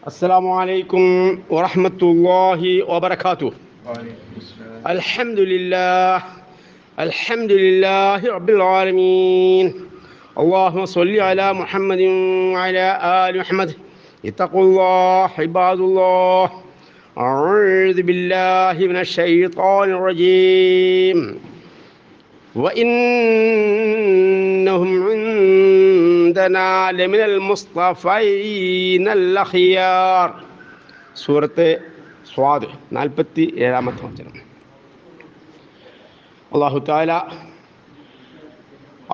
السلام عليكم ورحمة الله وبركاته. الحمد لله رب العالمين. اللهم صل على محمد وعلى آل محمد. اتقوا الله عباد الله. أعوذ بالله من الشيطان الرجيم. وإنهم عندنا لمن المصطفين الأخيار. സൂറത്ത് സ്വാദ് 47-ാമത്തെ വചനം. അല്ലാഹു തആല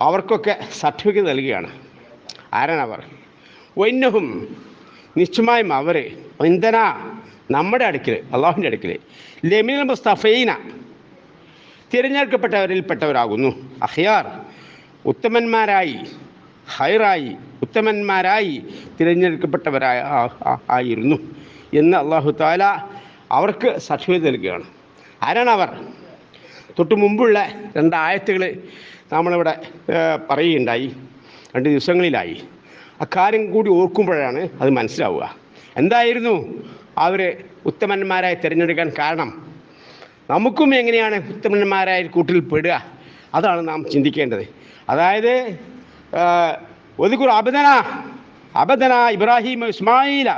അവർക്കൊക്കെ സർട്ടിഫിക്കറ്റ് നൽകുകയാണ്. ആരാണവർ? വൈന്നഹും, നിശ്ചയമായും അവർ, ഇന്ധന, നമ്മുടെ അടുക്കൽ, അള്ളാഹുവിൻ്റെ അടുക്കൽ, ലമിനൽ മുസ്തഫീന, തിരഞ്ഞെടുക്കപ്പെട്ടവരിൽപ്പെട്ടവരാകുന്നു. അഖിയാർ, ഉത്തമന്മാരായി, ഹൈറായി, ഉത്തമന്മാരായി തിരഞ്ഞെടുക്കപ്പെട്ടവരായിരുന്നു എന്ന് അല്ലാഹു തആല അവർക്ക് സർട്ടിഫിക്കറ്റ് നൽകുകയാണ്. ആരാണവർ? തൊട്ട് മുമ്പുള്ള 2 ആയത്തുകൾ നമ്മളിവിടെ പറയുകയുണ്ടായി, 2 ദിവസങ്ങളിലായി. അക്കാര്യം കൂടി ഓർക്കുമ്പോഴാണ് അത് മനസ്സിലാവുക. എന്തായിരുന്നു അവർ ഉത്തമന്മാരായി തിരഞ്ഞെടുക്കാൻ കാരണം? നമുക്കും എങ്ങനെയാണ് ഉത്തമന്മാരായ കൂട്ടിൽ പെടുക? അതാണ് നാം ചിന്തിക്കേണ്ടത്. അതായത് ഒതുക്കുർ അബദന ഇബ്രാഹിം ഇസ്മായില,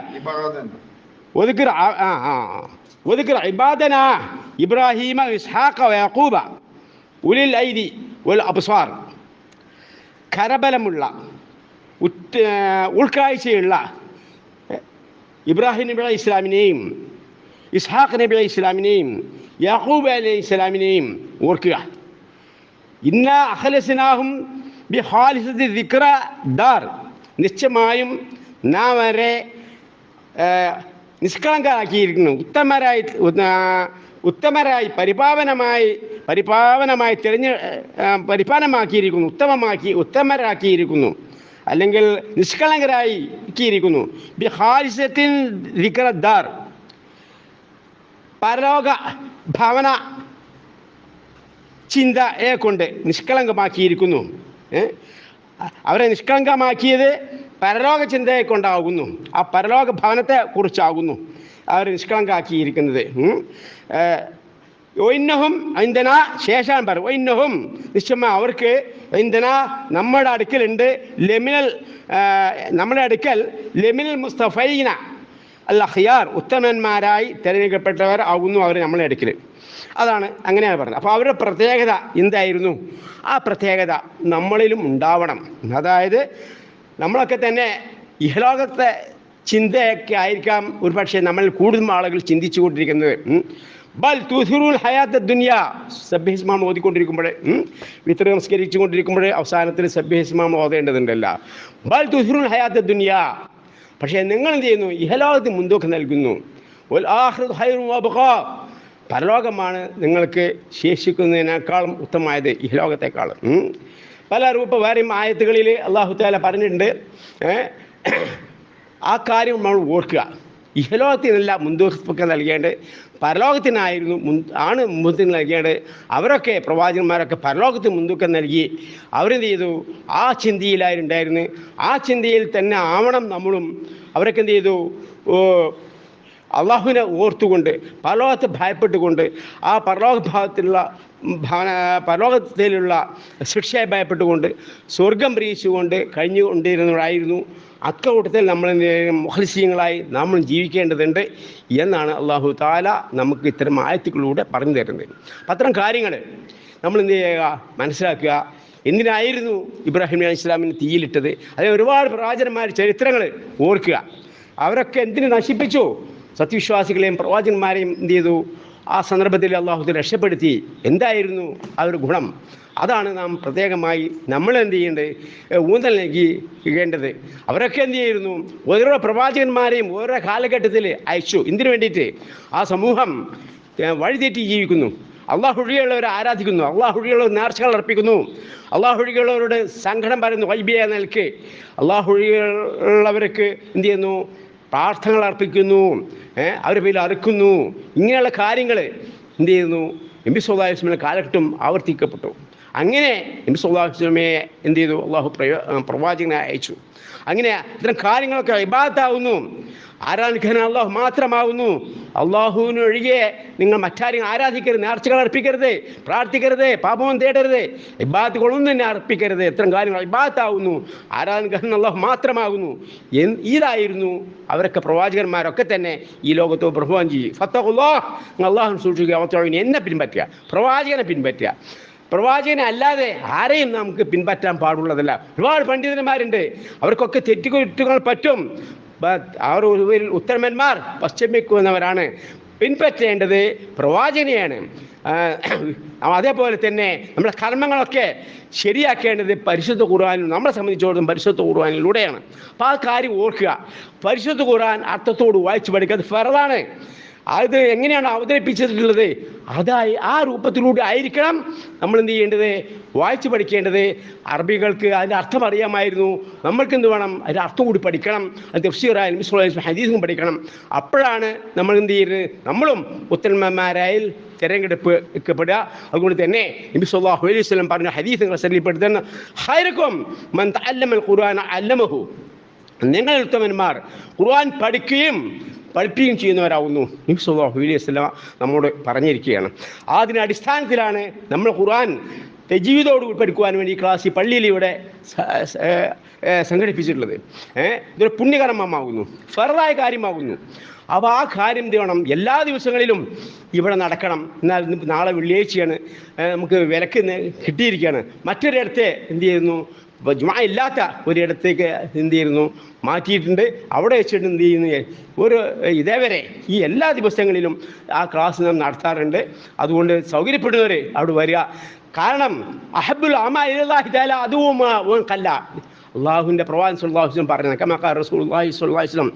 ഒതുക്കുർ ഇബാദന ഇബ്രാഹിമ ഇസ്ഹാഖ യാഖൂബ ഉലിൽ ഐദി വൽ അബ്സാർ. കരബലമുള്ള ഉൾക്കാഴ്ചയുള്ള ഇബ്രാഹിം നബി അലൈഹി ഇസ്ലാമിനെയും ഇസ്ഹാഖ് നബി അലൈഹി ഇസ്ലാമിനെയും യാഖൂബ് അലൈഹി ഇസ്ലാമിനെയും ഓർക്കുക. ഇന്ന അഖ്ലസ്നാഹും ബിഖാലിസത്തി ദിക്റ ദാർ, നിശ്ചയമായും നാം അവരെ നിഷ്കളങ്കരാക്കിയിരിക്കുന്നു, ഉത്തമരായി പരിപാലനമാക്കിയിരിക്കുന്നു, ഉത്തമരാക്കിയിരിക്കുന്നു, അല്ലെങ്കിൽ നിഷ്കളങ്കരാക്കിയിരിക്കുന്നു. ബിഖാലിസത്തിൻ ദിക്റ ദാർ, പരലോക ഭവന ചിന്തയെ കൊണ്ട് നിഷ്കളങ്കമാക്കിയിരിക്കുന്നു. അവരെ നിഷ്കളങ്കമാക്കിയത് പരലോക ചിന്തയെ കൊണ്ടാകുന്നു. ആ പരലോക ഭവനത്തെ കുറിച്ചാകുന്നു അവർ നിഷ്കളങ്കാക്കിയിരിക്കുന്നത്. ഒന്നഹും ഇന്ധന, ശേഷം പറയും ഒന്നഹും, നിശ്ചയമായി അവർക്ക് ഇന്ധന, നമ്മുടെ അടുക്കലുണ്ട്, നമ്മുടെ അടുക്കൽ ലെമിനൽ മുസ്തഫീന അൽ അഖിയാർ, ഉത്തമന്മാരായി തിരഞ്ഞെടുക്കപ്പെട്ടവർ ആകുന്നു അവർ നമ്മളെ അടുക്കൽ. അതാണ്, അങ്ങനെയാണ് പറഞ്ഞത്. അപ്പോൾ അവരുടെ പ്രത്യേകത എന്തായിരുന്നു? ആ പ്രത്യേകത നമ്മളിലും ഉണ്ടാവണം. അതായത് നമ്മളൊക്കെ തന്നെ ഇഹലോകത്തെ ചിന്തയൊക്കെ ആയിരിക്കാം ഒരുപക്ഷെ നമ്മൾ കൂടുതൽ ആളുകൾ ചിന്തിച്ചു കൊണ്ടിരിക്കുന്നത്. ബൽ തുസിറുൽ ഹയാത്ത ദുനിയ, സബ്ബിഹിസ്മാം ഓതിക്കൊണ്ടിരിക്കുമ്പോഴേ, വിത്ര നമസ്കരിച്ചു കൊണ്ടിരിക്കുമ്പോഴേ അവസാനത്തിൽ സബ്ബിഹിസ്മാം ഓതേണ്ടതുണ്ടല്ല. ബൽ തുസിറുൽ ഹയാത്ത ദുനിയ, പക്ഷേ നിങ്ങൾ എന്ത് ചെയ്യുന്നു? ഇഹലോകത്തിന് മുൻതൂക്കം നൽകുന്നു. വൽ ആഖിറതു ഖൈറുൻ വഅബ്ഖാ, പരലോകമാണ് നിങ്ങൾക്ക് ശേഷിക്കുന്നതിനേക്കാളും ഉത്തമമായത് ഇഹലോകത്തെക്കാളും. പല രൂപ വേറെയും ആയത്തുകളിൽ അല്ലാഹു തആല പറഞ്ഞിട്ടുണ്ട്. ആ കാര്യം നമ്മൾ ഓർക്കുക. ഇഹലോകത്തിനല്ല മുൻതൂക്കം നൽകേണ്ടത്, പരലോകത്തിനായിരുന്നു മുൻതൂക്കം നൽകേണ്ടത്. അവരൊക്കെ, പ്രവാചകന്മാരൊക്കെ പരലോകത്തിന് മുൻതൂക്കം നൽകി. അവരെന്ത് ചെയ്തു? ആ ചിന്തയിലായിരുന്നുണ്ടായിരുന്നു. ആ ചിന്തയിൽ തന്നെ ആവണം നമ്മളും. അവരൊക്കെ എന്ത് ചെയ്തു? അള്ളാഹുവിനെ ഓർത്തുകൊണ്ട്, പരലോകത്തെ ഭയപ്പെട്ടുകൊണ്ട്, ആ പരലോകത്തിലുള്ള ശിക്ഷയെ ഭയപ്പെട്ടുകൊണ്ട്, സ്വർഗം പ്രീതിച്ചുകൊണ്ട് കഴിഞ്ഞുകൊണ്ടിരുന്നവരായിരുന്നു. അക്കൂട്ടത്തിൽ നമ്മൾ മുഖ്ലിസീങ്ങളായി നമ്മൾ ജീവിക്കേണ്ടതുണ്ട് എന്നാണ് അല്ലാഹു തആല നമുക്ക് ഇത്തരം ആയത്തുകളിലൂടെ പറഞ്ഞു തരുന്നത്. അപ്പം അത്തരം കാര്യങ്ങൾ നമ്മൾ എന്ത് ചെയ്യുക? മനസ്സിലാക്കുക. എന്തിനായിരുന്നു ഇബ്രാഹിം അലൈഹി ഇസ്ലാമിന് തീയിലിട്ടത്? അതേ ഒരുപാട് പ്രവാചകന്മാർ ചരിത്രങ്ങൾ ഓർക്കുക. അവരൊക്കെ എന്തിനു നശിപ്പിച്ചു? സത്യവിശ്വാസികളെയും പ്രവാചകന്മാരെയും എന്ത് ചെയ്തു? ആ സന്ദർഭത്തിൽ അല്ലാഹു രക്ഷപ്പെടുത്തി. എന്തായിരുന്നു അവരുടെ ഗുണം? അതാണ് നാം പ്രത്യേകമായി നമ്മൾ എന്ത് ചെയ്യേണ്ടത്? ഊന്നൽ നൽകേണ്ടത്. അവരൊക്കെ എന്ത് ചെയ്യുന്നു? ഓരോ പ്രവാചകന്മാരെയും ഓരോ കാലഘട്ടത്തിൽ അയച്ചു. എന്തിനു വേണ്ടിയിട്ട്? ആ സമൂഹം വഴിതെറ്റി ജീവിക്കുന്നു, അള്ളാഹുഴിയുള്ളവരെ ആരാധിക്കുന്നു, അള്ളാഹുഴിയുള്ളവർ നേർച്ചകൾ അർപ്പിക്കുന്നു, അള്ളാഹുഴിയുള്ളവരുടെ സങ്കടം പറയുന്നു. വൈബിയ നിലക്ക് അള്ളാഹുഴിയുള്ളവർക്ക് എന്ത് ചെയ്യുന്നു? പ്രാർത്ഥനകൾ അർപ്പിക്കുന്നു, അവരുടെ പേരിൽ അറുക്കുന്നു. ഇങ്ങനെയുള്ള കാര്യങ്ങൾ എന്ത് ചെയ്യുന്നു? നബി സല്ലല്ലാഹു അലൈഹി വസല്ലം കാലഘട്ടം ആവർത്തിക്കപ്പെട്ടു. അങ്ങനെ നബി സല്ലല്ലാഹു അലൈഹി വസല്ലമയെ എന്ത് ചെയ്തു? അള്ളാഹു പ്രവാചകനെ അയച്ചു. അങ്ങനെ ഇത്തരം കാര്യങ്ങളൊക്കെ ഇബാദത്താവുന്നു. ആരാധിക്കാൻ അള്ളാഹു മാത്രമാകുന്നു. അള്ളാഹുവിനൊഴികെ നിങ്ങൾ മറ്റാരെയും ആരാധിക്കരുത്, നേർച്ചകൾ അർപ്പിക്കരുത്, പ്രാർത്ഥിക്കരുത്, പാപവും തേടരുത്, ഇബാദത്തുകളൊന്നും തന്നെ അർപ്പിക്കരുത്. എത്രയും കാര്യങ്ങൾ ഇബാദത്താവുന്നു, ആരാധിക്കാൻ അള്ളാഹു മാത്രമാകുന്നു. ഇതായിരുന്നു അവരൊക്കെ പ്രവാചകന്മാരൊക്കെ തന്നെ ഈ ലോകത്ത് പ്രഭവം ചെയ്യും. ഫത്തഖുല്ലാഹ്, അള്ളാഹുവിനെ സൂക്ഷിക്കുക, എന്നെ പിൻപറ്റുക, പ്രവാചകനെ പിൻപറ്റുക. പ്രവാചകനെ അല്ലാതെ ആരെയും നമുക്ക് പിൻപറ്റാൻ പാടുള്ളതല്ല. ഒരുപാട് പണ്ഡിതന്മാരുണ്ട്, അവർക്കൊക്കെ തെറ്റുകുറ്റങ്ങൾ പറ്റും. അവർ ഉത്തരമന്മാർ പശ്ചിമിക്കുന്നവരാണ്. പിൻപറ്റേണ്ടത് പ്രവാചകനെയാണ്. അതേപോലെ തന്നെ നമ്മുടെ കർമ്മങ്ങളൊക്കെ ശരിയാക്കേണ്ടത് പരിശുദ്ധ ഖുർആനും നമ്മളെ സംബന്ധിച്ചിടത്തോളം പരിശുദ്ധ ഖുർആനിലൂടെയാണ്. അപ്പോൾ ആ കാര്യം ഓർക്കുക. പരിശുദ്ധ ഖുർആൻ അർത്ഥത്തോട് വായിച്ചു പഠിക്കുക, അത് ഫർളാണ്. അത് എങ്ങനെയാണ് അവതരിപ്പിച്ചിട്ടുള്ളത്, അതായി ആ രൂപത്തിലൂടെ ആയിരിക്കണം നമ്മൾ എന്ത് ചെയ്യേണ്ടത്, വായിച്ചു പഠിക്കേണ്ടത്. അറബികൾക്ക് അതിൻ്റെ അർത്ഥം അറിയാമായിരുന്നു, നമ്മൾക്ക് എന്ത് വേണം, അതിൻ്റെ അർത്ഥം കൂടി പഠിക്കണം. അത് തഫ്സീറായാലും ഹദീസും പഠിക്കണം. അപ്പോഴാണ് നമ്മൾ എന്ത് ചെയ്യുന്നത്, നമ്മളും ഉത്തമന്മാരായി തിരഞ്ഞെടുക്കപ്പെടുക. അതുകൊണ്ട് തന്നെ നബി സല്ലല്ലാഹു അലൈഹി വസല്ലം പറഞ്ഞ ഹദീസ് നിങ്ങൾ ശ്രദ്ധപ്പെടുത്തുന്ന ഖൈറുക്കും മൻ തഅല്ലമൽ ഖുർആന അല്ലമഹു, നിങ്ങൾ ഉത്തമന്മാർ ഖുർആൻ പഠിക്കുകയും പഠിപ്പിക്കുകയും ചെയ്യുന്നവരാകുന്നു നബി സല്ലല്ലാഹു അലൈഹി വസല്ലം നമ്മോട് പറഞ്ഞിരിക്കുകയാണ്. അതിൻ്റെ അടിസ്ഥാനത്തിലാണ് നമ്മൾ ഖുർആൻ തജ്വീദോടുകൂടി പഠിക്കുവാൻ വേണ്ടി ക്ലാസ് ഈ പള്ളിയിൽ ഇവിടെ സംഘടിപ്പിച്ചിട്ടുള്ളത്. ഇതൊരു പുണ്യകർമ്മമാകുന്നു, ഫർളായ കാര്യമാകുന്നു. അപ്പോൾ ആ കാര്യം എന്ത് ചെയ്യണം, എല്ലാ ദിവസങ്ങളിലും ഇവിടെ നടക്കണം. എന്നാൽ നാളെ വെള്ളിയാഴ്ചയാണ്, നമുക്ക് വിലക്ക് കിട്ടിയിരിക്കുകയാണ്. മറ്റൊരിടത്ത് എന്ത് ചെയ്യുന്നു, ജുമാ ഇല്ലാത്ത ഒരിടത്തേക്ക് എന്ത് ചെയ്യുന്നു, മാറ്റിയിട്ടുണ്ട്. അവിടെ വെച്ചിട്ട് എന്ത് ചെയ്യുന്നു, ഇതേവരെ ഈ എല്ലാ ദിവസങ്ങളിലും ആ ക്ലാസ് നാം നടത്താറുണ്ട്. അതുകൊണ്ട് സൗകര്യപ്പെടുന്നവർ അവിടെ വരിക. കാരണം അഹബ്ബുൽ അഅമാലി ഇലല്ലാഹി തആല അതുവും കല്ല, അള്ളാഹുവിൻ്റെ പ്രവാചകൻ സ്വല്ലല്ലാഹു അലൈഹി വസല്ലം പറഞ്ഞ കമാ ഖാല റസൂലുള്ളാഹി സ്വല്ലല്ലാഹു അലൈഹി വസല്ലം,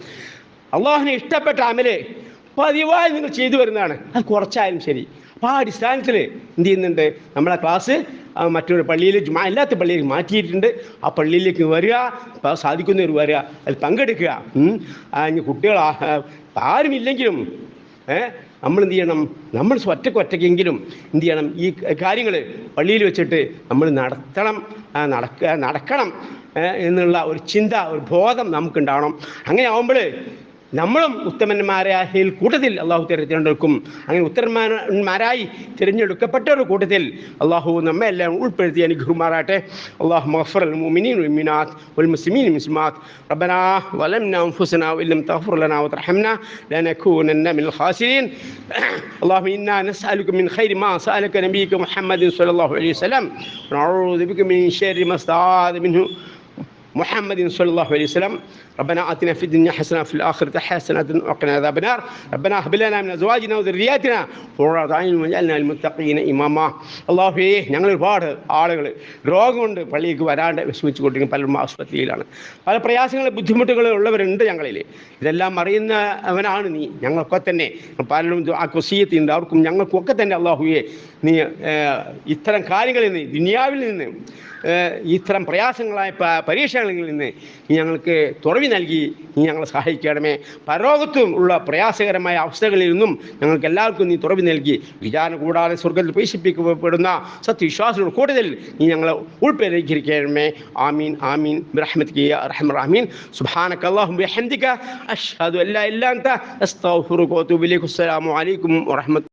അള്ളാഹുവിനെ ഇഷ്ടപ്പെട്ട അമല് പതിവായി നിങ്ങൾ ചെയ്തു വരുന്നതാണ്, അത് കുറച്ചായാലും ശരി. അപ്പോൾ ആ അടിസ്ഥാനത്തിൽ എന്ത് ചെയ്യുന്നുണ്ട്, നമ്മളെ ക്ലാസ് മറ്റൊരു പള്ളിയിൽ, ജുമാ ഇല്ലാത്ത പള്ളിയിൽ മാറ്റിയിട്ടുണ്ട്. ആ പള്ളിയിലേക്ക് വരിക, സാധിക്കുന്നവർ വരിക, അതിൽ പങ്കെടുക്കുക. ഇനി കുട്ടികൾ ആരുമില്ലെങ്കിലും നമ്മൾ എന്ത് ചെയ്യണം, നമ്മൾ ഒറ്റയ്ക്കെങ്കിലും എന്ത് ചെയ്യണം, ഈ കാര്യങ്ങൾ പള്ളിയിൽ വെച്ചിട്ട് നമ്മൾ നടക്കണം എന്നുള്ള ഒരു ചിന്ത, ഒരു ബോധം നമുക്കുണ്ടാവണം. അങ്ങനെ ആവുമ്പോൾ നമ്മളും ഉത്തമന്മാരായ കൂട്ടത്തിൽ അള്ളാഹു തിരഞ്ഞെടുക്കും. അങ്ങനെ ഉത്തമന്മാരായി തിരഞ്ഞെടുക്കപ്പെട്ടവരുടെ കൂട്ടത്തിൽ അള്ളാഹു നമ്മെ എല്ലാം ഉൾപ്പെടുത്തി അനുഗ്രഹിക്കുമാറാട്ടെ. അള്ളാഹു മഗ്ഫിർ ലിൽ മുഅ്മിനീന വൽ മുഅ്മിനാത്ത് വൽ മുസ്ലിമീന വൽ മുസ്ലിമാത്ത്. റബ്ബനാ വലംനാ അൻഫുസനാ വഇല്ലം തഗ്ഫിർ ലനാ വതർഹംനാ ലനകൂനന്ന മിനൽ ഖാസിരീൻ. اللهم إنا نسألك من خير ما سألك نبيك محمد صلى الله عليه وسلم ونعوذ بك من شر ما استعاذ منه محمد صلى الله عليه وسلم. ربنا آتنا في الدنيا حسنة وفي الآخرة حسنة وقنا عذاب النار. ربنا هب لنا من أزواجنا وذرياتنا قرة أعين واجعلنا للمتقين إماما. അല്ലാഹുവേ, ഞങ്ങൾ ഒരുപാട് ആളുകൾ രോഗം കൊണ്ട് പള്ളിക്ക് വരാണ്ട് വിഷമിച്ചു കൊണ്ടിരിക്കും. പലരും ആശുപത്രിയിലാണ്, പല പ്രയാസങ്ങളും ബുദ്ധിമുട്ടുകളും ഉള്ളവരുണ്ട് ഞങ്ങളിൽ. ഇതെല്ലാം അറിയുന്നവനാണ് നീ. ഞങ്ങൾക്കൊക്കെ തന്നെ പലരും ആ വസിയത്തുണ്ട്, അവർക്കും ഞങ്ങൾക്കും ഒക്കെ തന്നെ അല്ലാഹുവേ, നീ ഇത്തരം കാര്യങ്ങളിൽ നിന്ന്, ദുനിയാവിൽ നിന്ന്, ഇത്തരം പ്രയാസങ്ങളായ പരീക്ഷകളിൽ നിന്ന് നീ ഞങ്ങൾക്ക് തുറവി നൽകി നീ ഞങ്ങളെ സഹായിക്കണമേ. പരലോകത്തും ഉള്ള പ്രയാസകരമായ അവസ്ഥകളിൽ നിന്നും ഞങ്ങൾക്ക് എല്ലാവർക്കും നീ തുറവി നൽകി വിചാരണ കൂടാതെ സ്വർഗ്ഗത്തിൽ പ്രവേശിപ്പിക്കപ്പെടുന്ന സത്യവിശ്വാസികളുടെ കൂട്ടത്തിൽ നീ ഞങ്ങളെ ഉൾപ്പെടുത്തിയിരിക്കണമേ. ആമീൻ ആമീൻ ബിറഹ്മതിക യാ അർഹമർ റഹീമീൻ. സുബ്ഹാനക അല്ലാഹുമ്മ ബിഹംദിക അശ്ഹദു അല്ലാ ഇല്ലാ അൻത അസ്തഗ്ഫിറുക വഅതൂബു ഇലൈക. അസ്സലാമു അലൈക്കും വറഹ്മത്തുള്ളാഹി